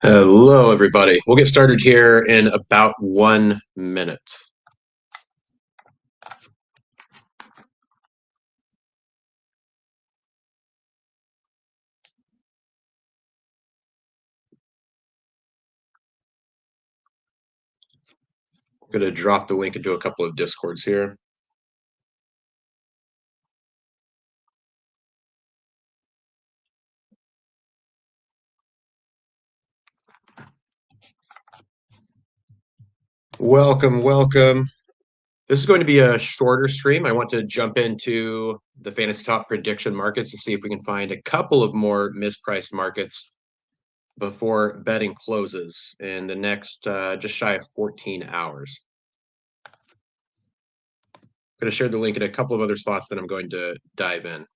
Hello, everybody. We'll get started here in about 1 minute. I'm going to drop the link into a couple of Discords here. Welcome, welcome. This is going to be a shorter stream. I want to jump into the Fantasy Top prediction markets to see if we can find a couple of more mispriced markets before betting closes in the next just shy of 14 hours. I'm going to share the link in a couple of other spots that I'm going to dive in.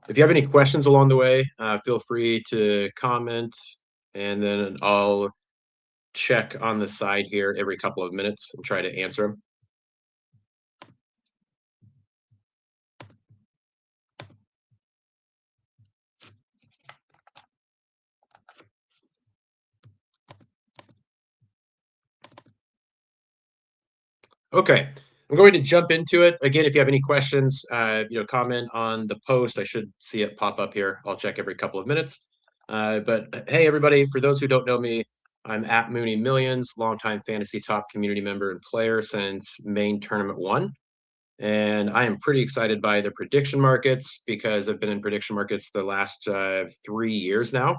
If you have any questions along the way, feel free to comment, and then I'll check on the side here every couple of minutes and try to answer them. Okay, I'm going to jump into it. Again, if you have any questions, comment on the post. I should see it pop up here. I'll check every couple of minutes. But hey, everybody, for those who don't know me, I'm at Mooney Millions, longtime Fantasy Top community member and player since main tournament 1. And I am pretty excited by the prediction markets because I've been in prediction markets the last 3 years now.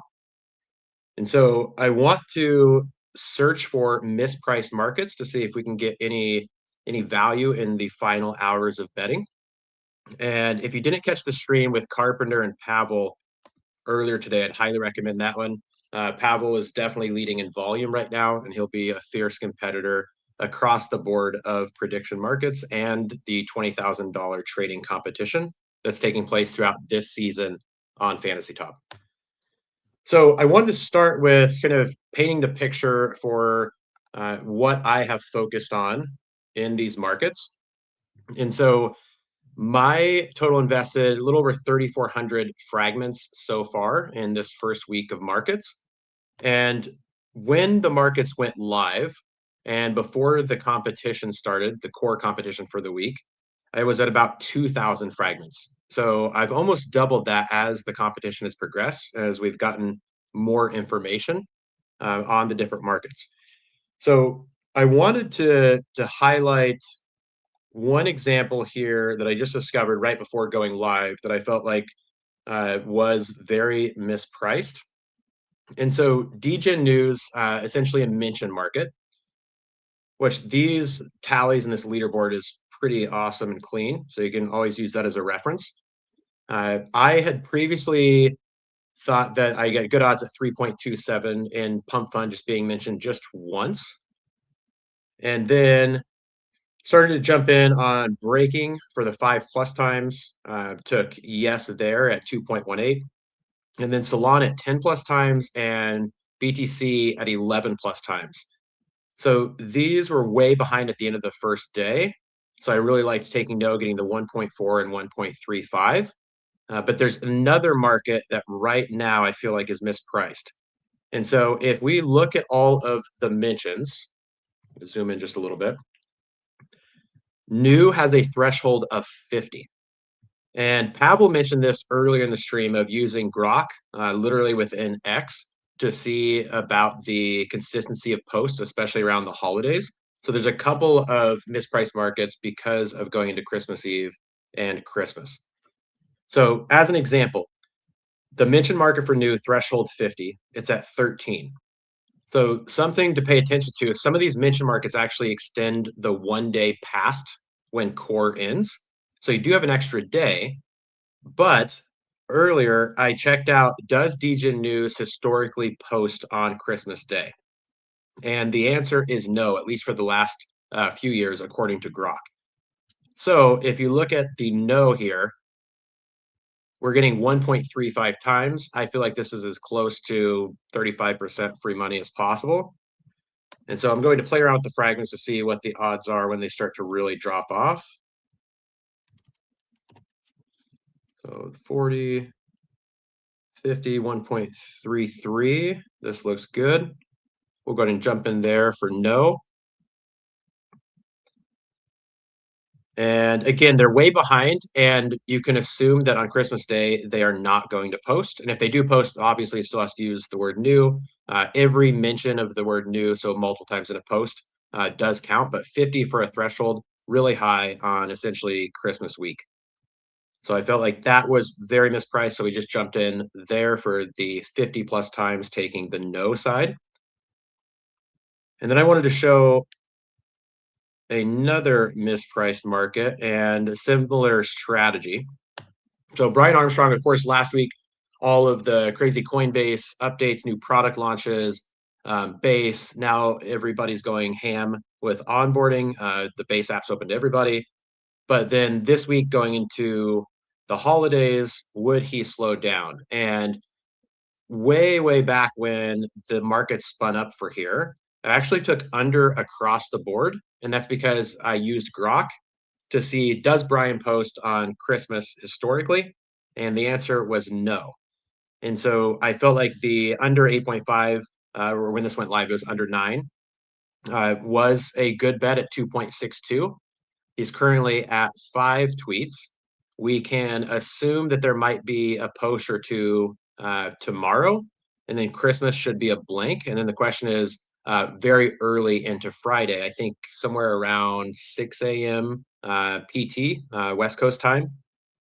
And so I want to search for mispriced markets to see if we can get any value in the final hours of betting. And if you didn't catch the stream with Carpenter and Pavel earlier today, I'd highly recommend that one. Pavel is definitely leading in volume right now, and he'll be a fierce competitor across the board of prediction markets and the $20,000 trading competition that's taking place throughout this season on Fantasy Top. So I wanted to start with kind of painting the picture for what I have focused on in these markets. And so my total invested a little over 3,400 fragments so far in this first week of markets. And when the markets went live and before the competition started, the core competition for the week, I was at about 2,000 fragments. So I've almost doubled that as the competition has progressed, as we've gotten more information on the different markets. So I wanted to highlight one example here that I just discovered right before going live that I felt like was very mispriced. And so DGen News, essentially a mention market, which these tallies and this leaderboard is pretty awesome and clean. So you can always use that as a reference. I had previously thought that I get good odds at 3.27 in Pump Fund just being mentioned just once. And then started to jump in on breaking for the 5+ times. Took yes there at 2.18. And then Solana at 10+ times and BTC at 11+ times. So these were way behind at the end of the first day. So I really liked taking no, getting the 1.4 and 1.35. But there's another market that right now I feel like is mispriced. And so if we look at all of the mentions, zoom in just a little bit, new has a threshold of 50. And Pavel mentioned this earlier in the stream of using Grok, literally within X, to see about the consistency of posts, especially around the holidays. So there's a couple of mispriced markets because of going into Christmas Eve and Christmas. So as an example, the mention market for new threshold 50, it's at 13. So something to pay attention to, some of these mention markets actually extend the 1 day past when core ends. So you do have an extra day, but earlier I checked out, does DGen News historically post on Christmas Day? And the answer is no, at least for the last few years, according to Grok. So if you look at the no here, we're getting 1.35 times. I feel like this is as close to 35% free money as possible. And so I'm going to play around with the fragments to see what the odds are when they start to really drop off. So 40, 50, 1.33. This looks good. We'll go ahead and jump in there for no. And again, they're way behind, and you can assume that on Christmas Day, they are not going to post. And if they do post, obviously, it still has to use the word new. Every mention of the word new, so multiple times in a post, does count, but 50 for a threshold, really high on essentially Christmas week. So I felt like that was very mispriced. So we just jumped in there for the 50 plus times taking the no side. And then I wanted to show another mispriced market and a similar strategy. So Brian Armstrong, of course, last week, all of the crazy Coinbase updates, new product launches, Base. Now everybody's going ham with onboarding. The Base app's open to everybody. But then this week going into the holidays, would he slow down? And way back when the market spun up for here, I actually took under across the board. And that's because I used Grok to see, does Brian post on Christmas historically? And the answer was no. And so I felt like the under 8.5, or when this went live, it was under 9, was a good bet at 2.62. He's currently at 5 tweets. We can assume that there might be a post or two tomorrow, and then Christmas should be a blank. And then the question is very early into Friday, I think somewhere around 6 a.m. PT, West Coast time,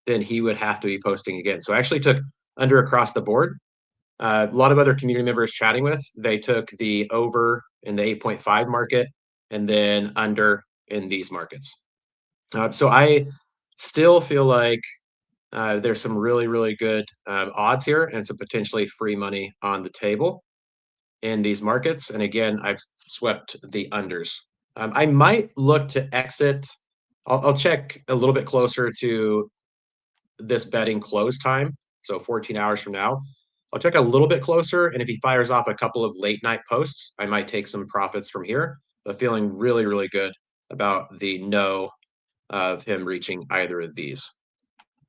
then he would have to be posting again. So I actually took under across the board. A lot of other community members chatting with, they took the over in the 8.5 market and then under in these markets. So I still feel like there's some really good odds here and some potentially free money on the table in these markets. And again, I've swept the unders. I might look to exit. I'll check a little bit closer to this betting close time. So 14 hours from now, I'll check a little bit closer. And if he fires off a couple of late night posts, I might take some profits from here, but feeling really good about the no of him reaching either of these.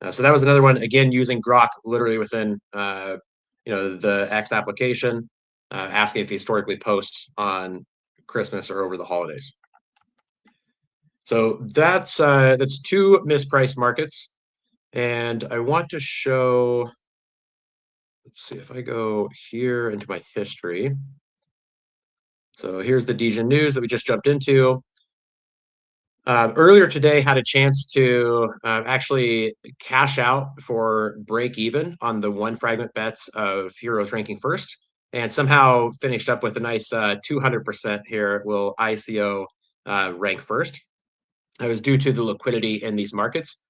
So that was another one, again, using Grok literally within the X application, asking if he historically posts on Christmas or over the holidays. So that's 2 mispriced markets. And I want to show, let's see if I go here into my history. So here's the Degen news that we just jumped into. Earlier today, had a chance to actually cash out for break even on the 1 fragment bets of Heroes ranking first, and somehow finished up with a nice 200% here. Will ICO rank first? It was due to the liquidity in these markets.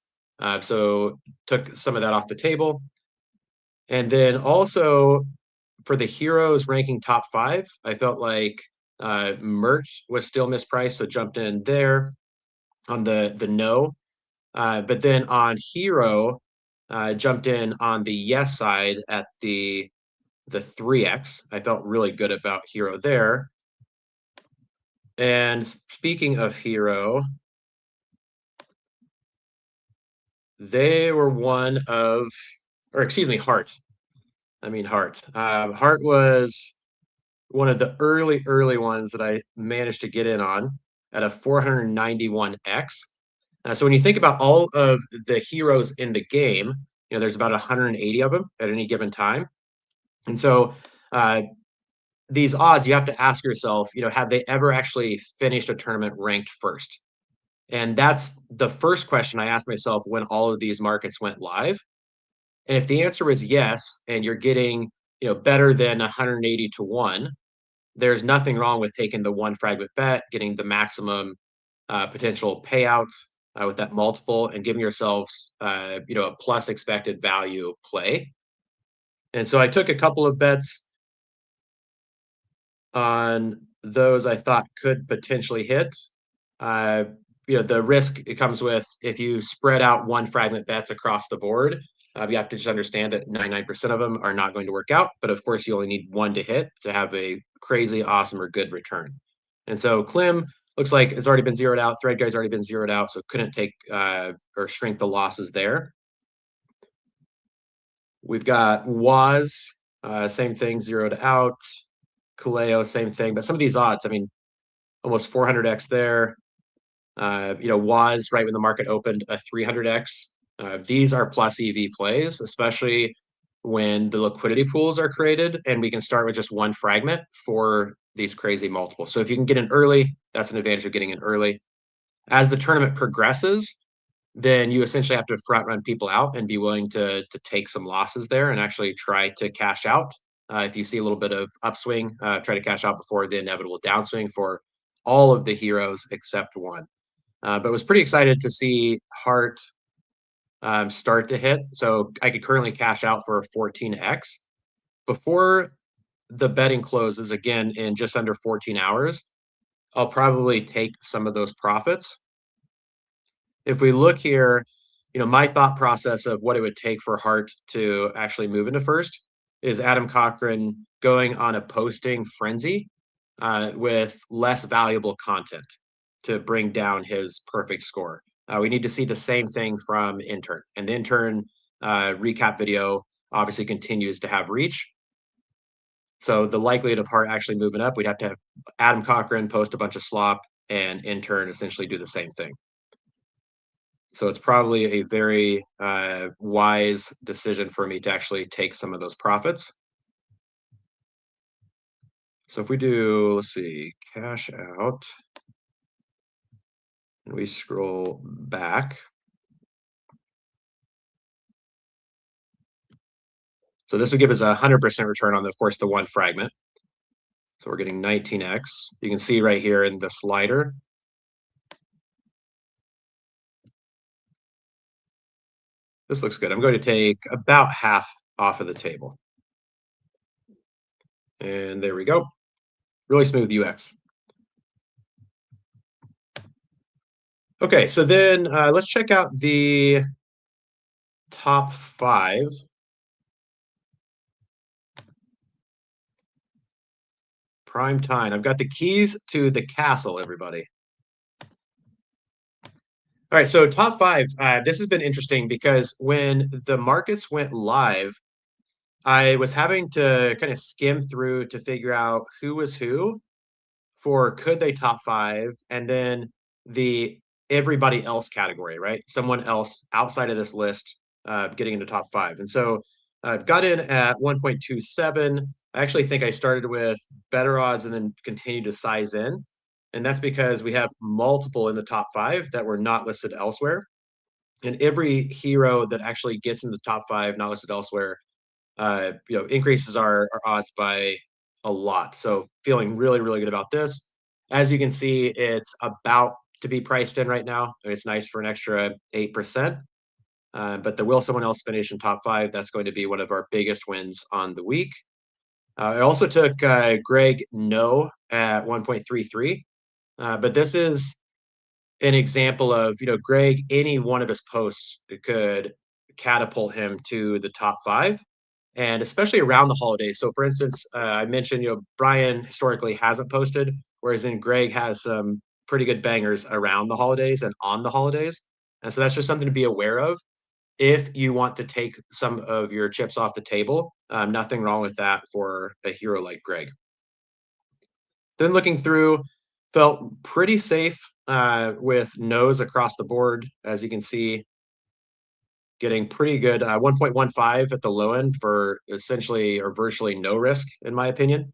So took some of that off the table. And then also for the Heroes ranking top 5, I felt like Mert was still mispriced, so jumped in there on the no. But then on Hero, jumped in on the yes side at the 3x. I felt really good about Hero there. And speaking of Hero, they were one of, or excuse me, Heart. I mean Heart. Heart was one of the early ones that I managed to get in on at a 491x. So when you think about all of the heroes in the game, there's about 180 of them at any given time. And so these odds, you have to ask yourself, have they ever actually finished a tournament ranked first? And that's the first question I asked myself when all of these markets went live. And if the answer was yes, and you're getting, better than 180 to 1, there's nothing wrong with taking the 1 fragment bet, getting the maximum potential payout with that multiple, and giving yourselves, a plus expected value play. And so I took a couple of bets on those I thought could potentially hit. The risk it comes with if you spread out 1 fragment bets across the board. You have to just understand that 99% of them are not going to work out. But of course, you only need 1 to hit to have a crazy, awesome, or good return. And so Klim looks like it's already been zeroed out. Thread Guy's already been zeroed out, so couldn't take or shrink the losses there. We've got Waz, same thing, 0 to out. Kaleo, same thing. But some of these odds, I mean, almost 400x there. Waz right when the market opened a 300x. These are plus EV plays, especially when the liquidity pools are created and we can start with just one fragment for these crazy multiples. So if you can get in early, that's an advantage of getting in early. As the tournament progresses, then you essentially have to front run people out and be willing to take some losses there and actually try to cash out. If you see a little bit of upswing, try to cash out before the inevitable downswing for all of the heroes except one. But was pretty excited to see Hart start to hit. So I could currently cash out for 14x. Before the betting closes again in just under 14 hours, I'll probably take some of those profits. If we look here, my thought process of what it would take for Hart to actually move into first is Adam Cochran going on a posting frenzy with less valuable content to bring down his perfect score. We need to see the same thing from Intern. And the Intern recap video obviously continues to have reach. So the likelihood of Hart actually moving up, we'd have to have Adam Cochran post a bunch of slop and Intern essentially do the same thing. So it's probably a very wise decision for me to actually take some of those profits. So if we do, let's see, cash out, and we scroll back. So this would give us a 100% return on, of course, the one fragment. So we're getting 19x. You can see right here in the slider. This looks good. I'm going to take about half off of the table. And there we go. Really smooth UX. Okay, so then let's check out the top 5. Prime time. I've got the keys to the castle, everybody. All right, so top 5. This has been interesting because when the markets went live, I was having to kind of skim through to figure out who was who for could they top 5, and then the everybody else category, right? Someone else outside of this list getting into top 5. And so I've got in at 1.27. I actually think I started with better odds and then continued to size in. And that's because we have multiple in the top 5 that were not listed elsewhere. And every hero that actually gets in the top 5 not listed elsewhere increases our odds by a lot. So feeling really, really good about this. As you can see, it's about to be priced in right now. It's nice for an extra 8%. But the will someone else finish in top 5, that's going to be one of our biggest wins on the week. I also took Greg No at 1.33. But this is an example of, Greg, any one of his posts could catapult him to the top 5, and especially around the holidays. So for instance, I mentioned, Brian historically hasn't posted, whereas in Greg has some pretty good bangers around the holidays and on the holidays. And so that's just something to be aware of if you want to take some of your chips off the table. Nothing wrong with that for a hero like Greg. Then looking through, felt pretty safe with no's across the board. As you can see, getting pretty good 1.15 at the low end for essentially or virtually no risk, in my opinion.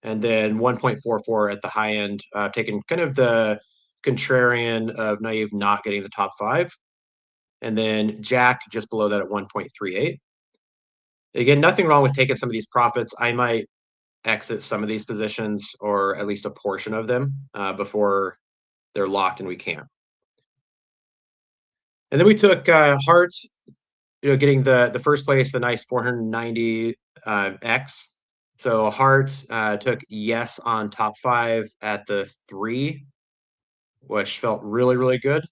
And then 1.44 at the high end, taking kind of the contrarian of naive not getting the top 5. And then Jack just below that at 1.38. Again, nothing wrong with taking some of these profits. I might exit some of these positions or at least a portion of them before they're locked and we can't. And then we took Hart, getting the first place, the nice 490 X. So Hart took yes on top 5 at the 3, which felt really, really good.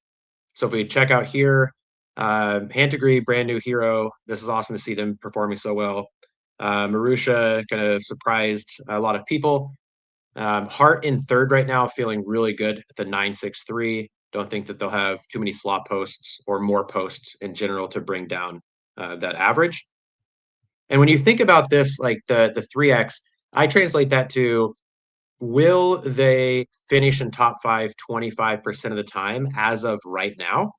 So if we check out here, Hantagree, brand new hero. This is awesome to see them performing so well. Marusha kind of surprised a lot of people. Hart in third right now, feeling really good at the 963. Don't think that they'll have too many slot posts or more posts in general to bring down that average. And when you think about this, like the 3x, I translate that to, will they finish in top five 25% of the time as of right now?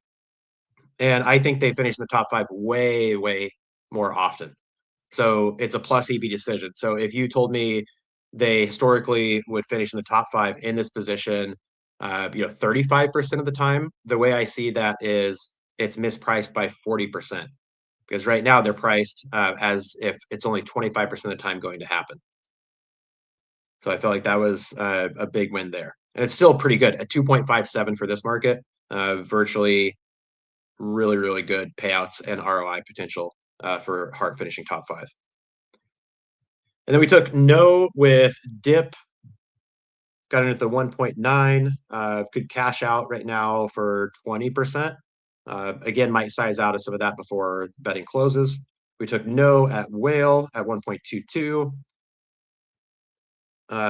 And I think they finish in the top five way, way more often. So it's a plus EV decision. So if you told me they historically would finish in the top five in this position, 35% of the time, the way I see that is it's mispriced by 40%. Because right now they're priced as if it's only 25% of the time going to happen. So I felt like that was a big win there. And it's still pretty good at 2.57 for this market, virtually really, really good payouts and ROI potential for Hart finishing top five. And then we took no with dip, got in at the 1.9, could cash out right now for 20%. Again, might size out of some of that before betting closes. We took no at whale at 1.22.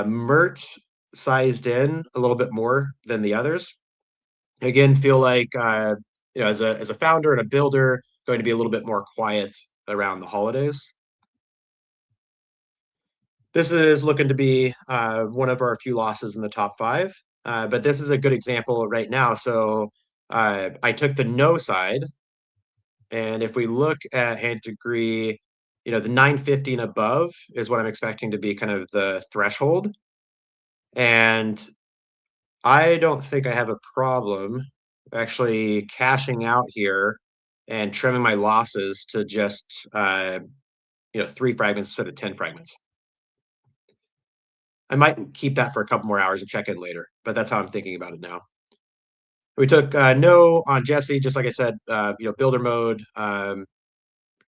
Mert sized in a little bit more than the others. Again, feel like as a founder and a builder, going to be a little bit more quiet around the holidays. This is looking to be one of our few losses in the top five, but this is a good example right now. So I took the no side, and if we look at hand degree, the 950 and above is what I'm expecting to be kind of the threshold. And I don't think I have a problem actually cashing out here and trimming my losses to just 3 fragments instead of 10 fragments. I might keep that for a couple more hours and check in later, but that's how I'm thinking about it now. We took no on Jesse, just like I said, builder mode.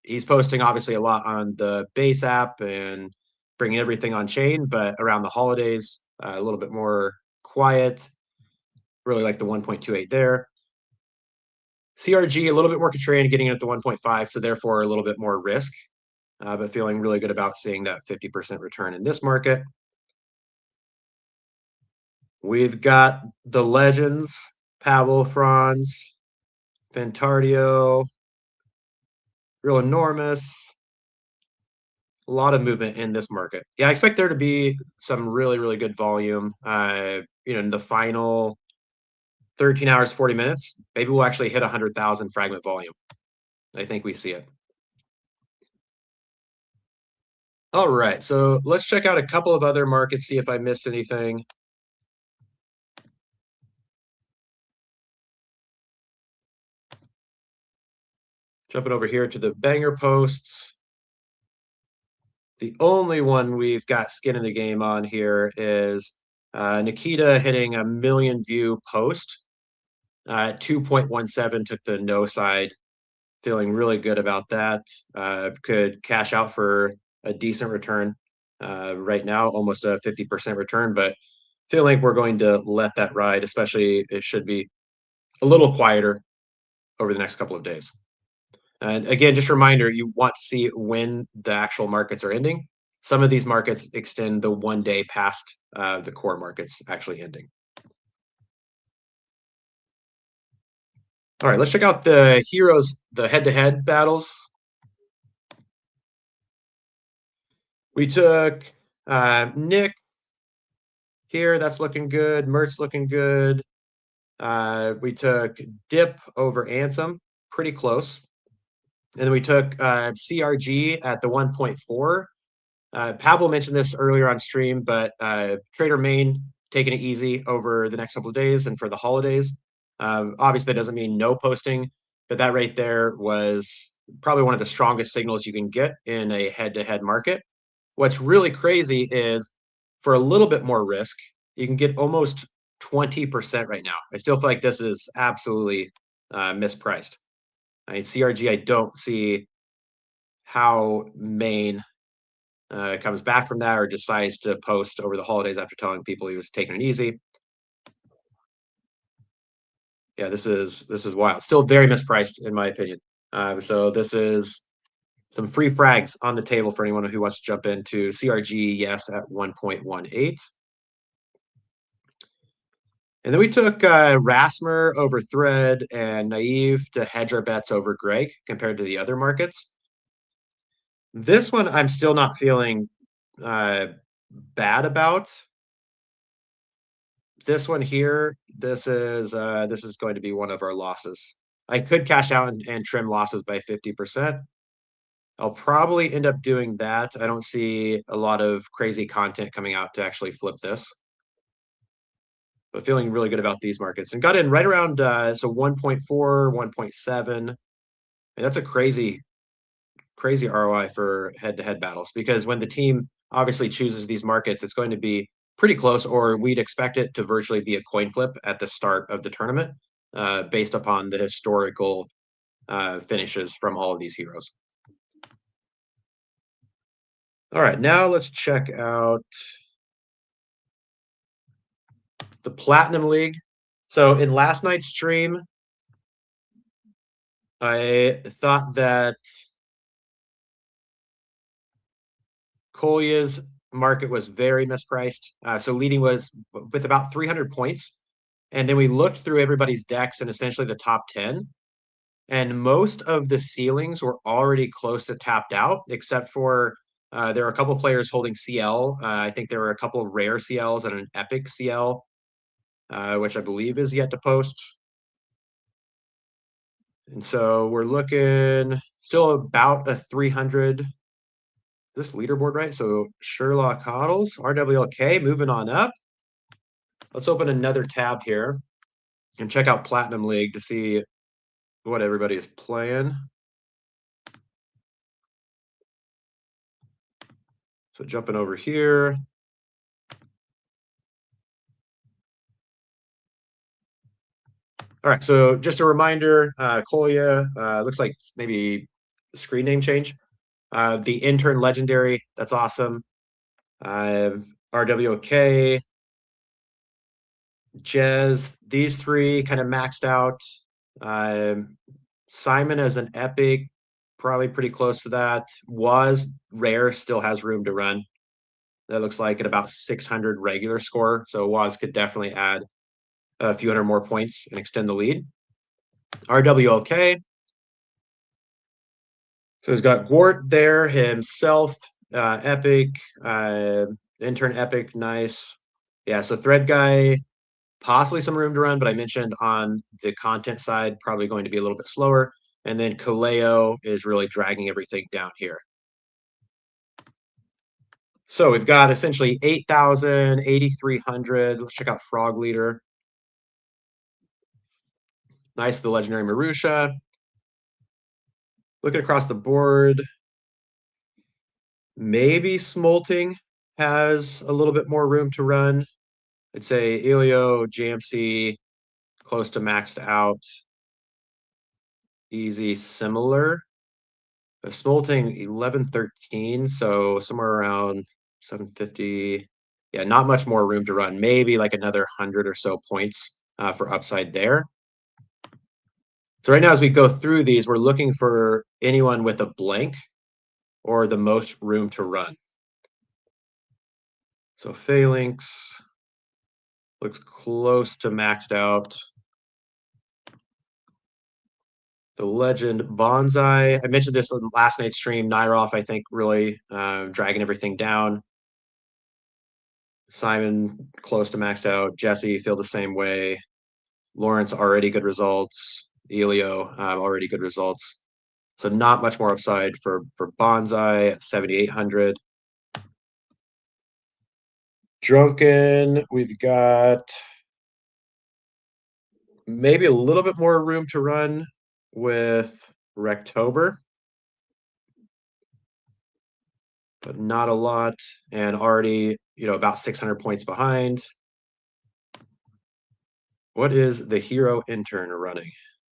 He's posting obviously a lot on the base app and bringing everything on chain, but around the holidays, a little bit more quiet. Really like the 1.28 there. CRG, a little bit more contrarian, getting it at the 1.5, so therefore a little bit more risk, but feeling really good about seeing that 50% return in this market. We've got the legends, Pavel, Franz, Fantardio, real enormous. A lot of movement in this market. Yeah, I expect there to be some really, really good volume. In the final 13 hours, 40 minutes, maybe we'll actually hit 100,000 fragment volume. I think we see it. All right, so let's check out a couple of other markets, see if I missed anything. Jumping over here to the banger posts. The only one we've got skin in the game on here is Nikita hitting a 1 million view post. 2.17 took the no side. Feeling really good about that. Could cash out for a decent return right now, almost a 50% return, but feel like we're going to let that ride, especially it should be a little quieter over the next couple of days. And again, just a reminder, you want to see when the actual markets are ending. Some of these markets extend the 1 day past the core markets actually ending. All right, let's check out the heroes, the head-to-head battles. We took Nick here. That's looking good. Mert's looking good. We took Dip over Ansem. Pretty close. And then we took CRG at the 1.4. Pavel mentioned this earlier on stream, but Trader Main taking it easy over the next couple of days and for the holidays. Obviously, that doesn't mean no posting, but that right there was probably one of the strongest signals you can get in a head-to-head market. What's really crazy is for a little bit more risk, you can get almost 20% right now. I still feel like this is absolutely mispriced. I mean, CRG, I don't see how Main comes back from that or decides to post over the holidays after telling people he was taking it easy. Yeah, this is wild. Still very mispriced in my opinion. So this is some free frags on the table for anyone who wants to jump into CRG. Yes, at 1.18. And then we took Rasmer over Thread and Naive to hedge our bets over Greg compared to the other markets. This one I'm still not feeling bad about. This one here, this is going to be one of our losses. I could cash out and trim losses by 50%. I'll probably end up doing that. I don't see a lot of crazy content coming out to actually flip this. But feeling really good about these markets and got in right around so 1.4, 1.7. And that's a crazy ROI for head-to-head battles because when the team obviously chooses these markets, it's going to be pretty close, or we'd expect it to virtually be a coin flip at the start of the tournament, based upon the historical finishes from all of these heroes. All right, now let's check out the Platinum League. So in last night's stream, I thought that Kolya's market was very mispriced. So leading was with about 300 points. And then we looked through everybody's decks and essentially the top 10. And most of the ceilings were already close to tapped out, except for there are a couple players holding CL. I think there were a couple of rare CLs and an epic CL, which I believe is yet to post. And so we're looking still about a 300 this leaderboard, right? So Sherlock Hoddles, RWLK, moving on up. Let's open another tab here and check out Platinum League to see what everybody is playing. So jumping over here. All right, so just a reminder, Kolya, looks like maybe screen name change. The intern legendary, that's awesome. RWK, Jez, these three kind of maxed out. Simon as an epic, probably pretty close to that. Was rare, still has room to run. That looks like at about 600 regular score. So Waz could definitely add a few hundred more points and extend the lead. RWLK. So he's got Gwart there himself, Epic, intern Epic, nice. Yeah, so Thread Guy, possibly some room to run, but I mentioned on the content side, probably going to be a little bit slower. And then Kaleo is really dragging everything down here. So we've got essentially 8,000, 8,300. Let's check out Frog Leader. Nice, the legendary Marusha. Looking across the board, maybe Smolting has a little bit more room to run. I'd say Elio, JMC, close to maxed out. Easy, similar. Smolting 1113, so somewhere around 750. Yeah, not much more room to run. Maybe like another 100 or so points for upside there. So right now, as we go through these, we're looking for anyone with a blank or the most room to run. So Phalanx looks close to maxed out. The Legend Bonsai. I mentioned this in last night's stream. Nyroff, I think, really dragging everything down. Simon close to maxed out. Jesse feel the same way. Lawrence already good results. Elio already good results. So not much more upside for Bonsai at 7,800. Drunken, we've got maybe a little bit more room to run with Rectober, but not a lot. And already, about 600 points behind. What is the hero intern running?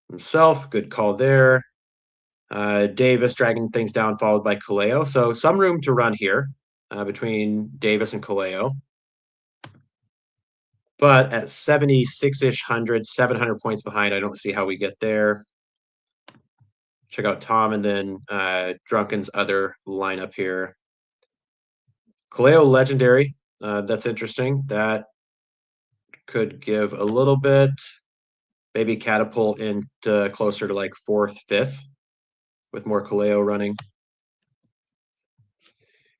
Himself, good call there. Davis dragging things down, followed by Kaleo. So some room to run here between Davis and Kaleo. But at 76-ish 700 points behind, I don't see how we get there. Check out Tom and then Drunken's other lineup here. Kaleo Legendary, that's interesting. That could give a little bit, maybe catapult into closer to like 4th, 5th with more Kaleo running.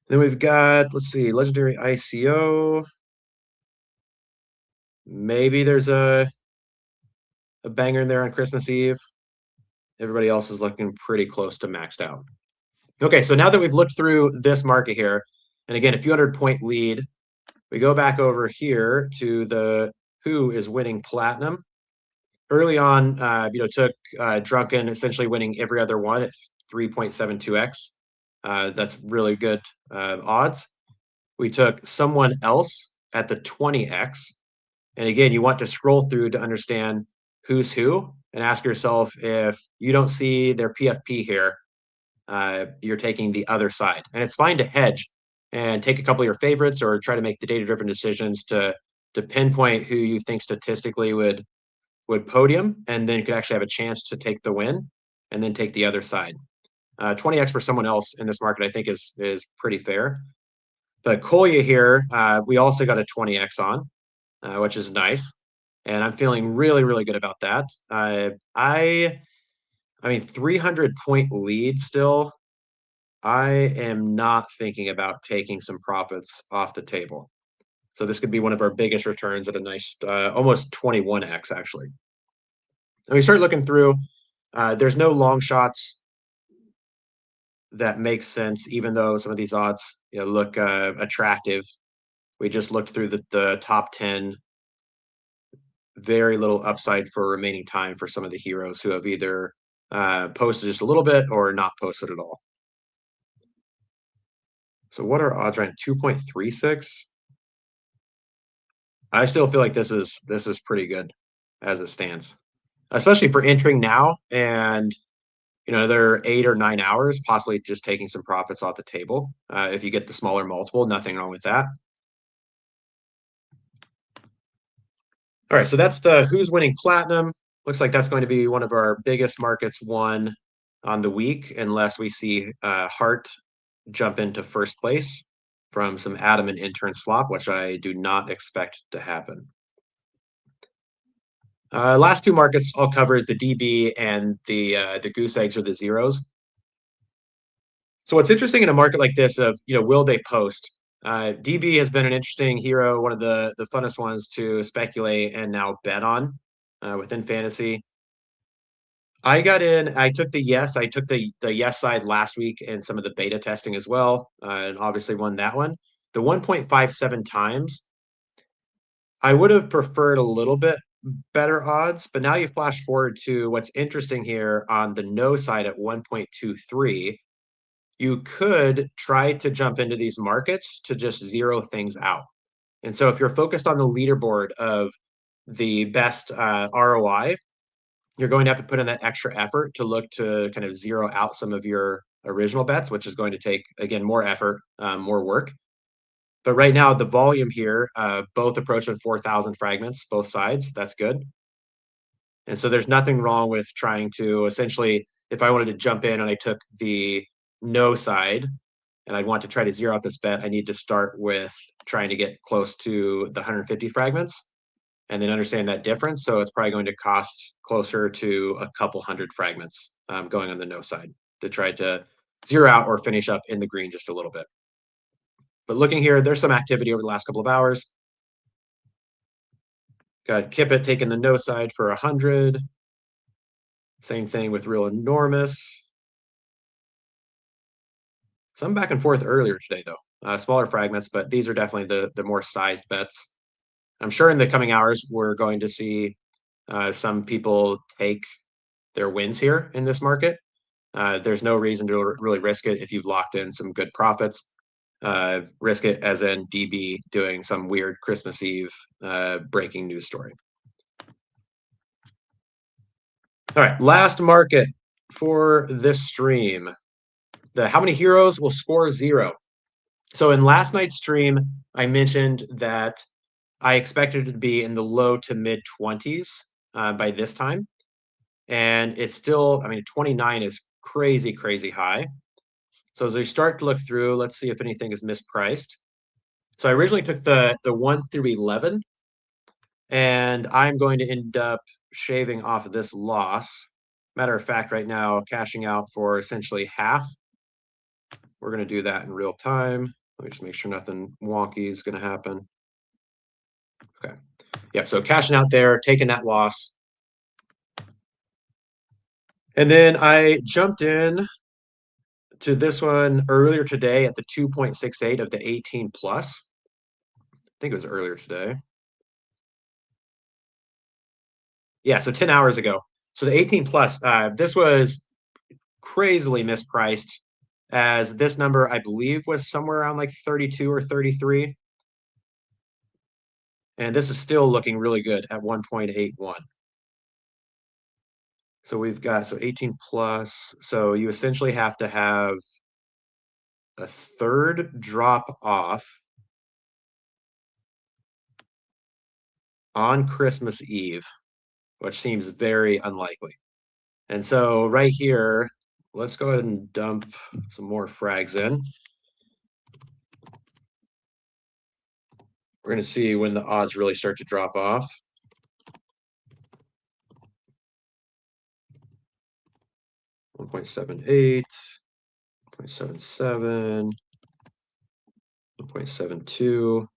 Then we've got, let's see, Legendary ICO. Maybe there's a banger in there on Christmas Eve. Everybody else is looking pretty close to maxed out. Okay, so now that we've looked through this market here, and again, a few hundred point lead, we go back over here to the who is winning platinum. Early on, took Drunken essentially winning every other one at 3.72x. That's really good odds. We took someone else at the 20x. And again, you want to scroll through to understand who's who and ask yourself if you don't see their PFP here, you're taking the other side. And it's fine to hedge and take a couple of your favorites or try to make the data-driven decisions to pinpoint who you think statistically would podium, and then you could actually have a chance to take the win and then take the other side. 20x for someone else in this market, I think is pretty fair. The Kolya here, we also got a 20x on, which is nice. And I'm feeling really, really good about that. I mean, 300 point lead still. I am not thinking about taking some profits off the table. So this could be one of our biggest returns at a nice, almost 21x actually. And we start looking through, there's no long shots that make sense, even though some of these odds look attractive. We just looked through the top 10. Very little upside for remaining time for some of the heroes who have either posted just a little bit or not posted at all. So what are odds right? 2.36. I still feel like this is pretty good as it stands, especially for entering now and another 8 or 9 hours, possibly just taking some profits off the table. If you get the smaller multiple, nothing wrong with that. All right, so that's the who's winning platinum. Looks like that's going to be one of our biggest markets won on the week, unless we see Hart jump into first place from some Adam and intern slop, which I do not expect to happen. Last two markets I'll cover is the DB and the goose eggs or the zeros. So what's interesting in a market like this of, will they post? DB has been an interesting hero, one of the funnest ones to speculate and now bet on within fantasy. I got in, I took the yes side last week and some of the beta testing as well, and obviously won that one. The 1.57 times, I would have preferred a little bit better odds, but now you flash forward to what's interesting here on the no side at 1.23. You could try to jump into these markets to just zero things out. And so if you're focused on the leaderboard of the best ROI, you're going to have to put in that extra effort to look to kind of zero out some of your original bets, which is going to take, again, more effort, more work. But right now, the volume here, both approaching 4,000 fragments, both sides, that's good. And so there's nothing wrong with trying to essentially, if I wanted to jump in and I took the no side and I want to try to zero out this bet, I need to start with trying to get close to the 150 fragments and then understand that difference. So it's probably going to cost closer to a couple hundred fragments going on the no side to try to zero out or finish up in the green just a little bit. But looking here, there's some activity over the last couple of hours. Got Kippet taking the no side for 100. Same thing with Real Enormous. Some back and forth earlier today, though. Smaller fragments, but these are definitely the more sized bets. I'm sure in the coming hours, we're going to see some people take their wins here in this market. There's no reason to really risk it if you've locked in some good profits. Risk it as in DB doing some weird Christmas Eve breaking news story. All right, last market for this stream. How many heroes will score 0? So in last night's stream, I mentioned that I expected it to be in the low to mid 20s by this time. And it's still, 29 is crazy, crazy high. So as we start to look through, let's see if anything is mispriced. So I originally took the 1 through 11, and I'm going to end up shaving off of this loss. Matter of fact, right now, cashing out for essentially half. we're going to do that in real time. Let me just make sure nothing wonky is going to happen. Okay. Yeah, so cashing out there, taking that loss. And then I jumped in to this one earlier today at the 2.68 of the 18 plus. I think it was earlier today. Yeah, so 10 hours ago. So the 18 plus, this was crazily mispriced, as this number, I believe, was somewhere around like 32 or 33. And this is still looking really good at 1.81. So we've got, so 18 plus. So you essentially have to have a third drop off on Christmas Eve, which seems very unlikely. And so right here, let's go ahead and dump some more frags in. We're going to see when the odds really start to drop off. One 1.78, 0.77, 1.72.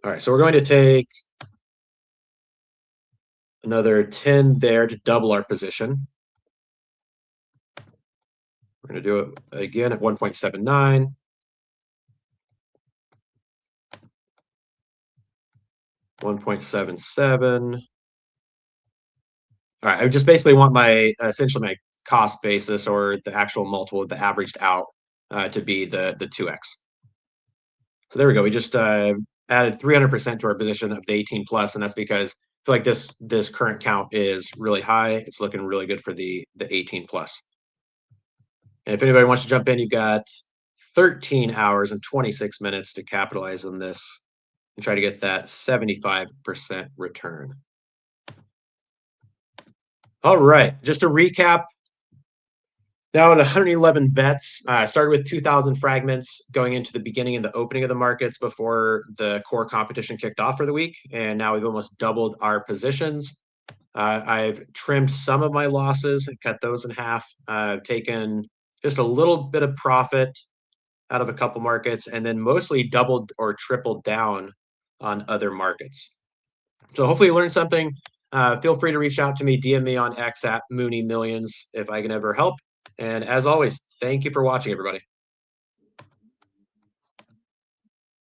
All right, so we're going to take another 10 there to double our position. We're going to do it again at 1.79. 1.77. All right, I just basically want my essentially my cost basis, or the actual multiple of the averaged out, to be the 2x. So there we go. We just added 300% to our position of the 18 plus, and that's because I feel like this current count is really high. It's looking really good for the 18 plus. And if anybody wants to jump in, you've got 13 hours and 26 minutes to capitalize on this and try to get that 75% return. All right, just to recap, now in 111 bets, started with 2,000 fragments going into the beginning and the opening of the markets before the core competition kicked off for the week. And now we've almost doubled our positions. I've trimmed some of my losses and cut those in half. I've taken just a little bit of profit out of a couple markets, and then mostly doubled or tripled down on other markets. So hopefully you learned something. Feel free to reach out to me, DM me on X at Mooney Millions if I can ever help. And as always, thank you for watching, everybody.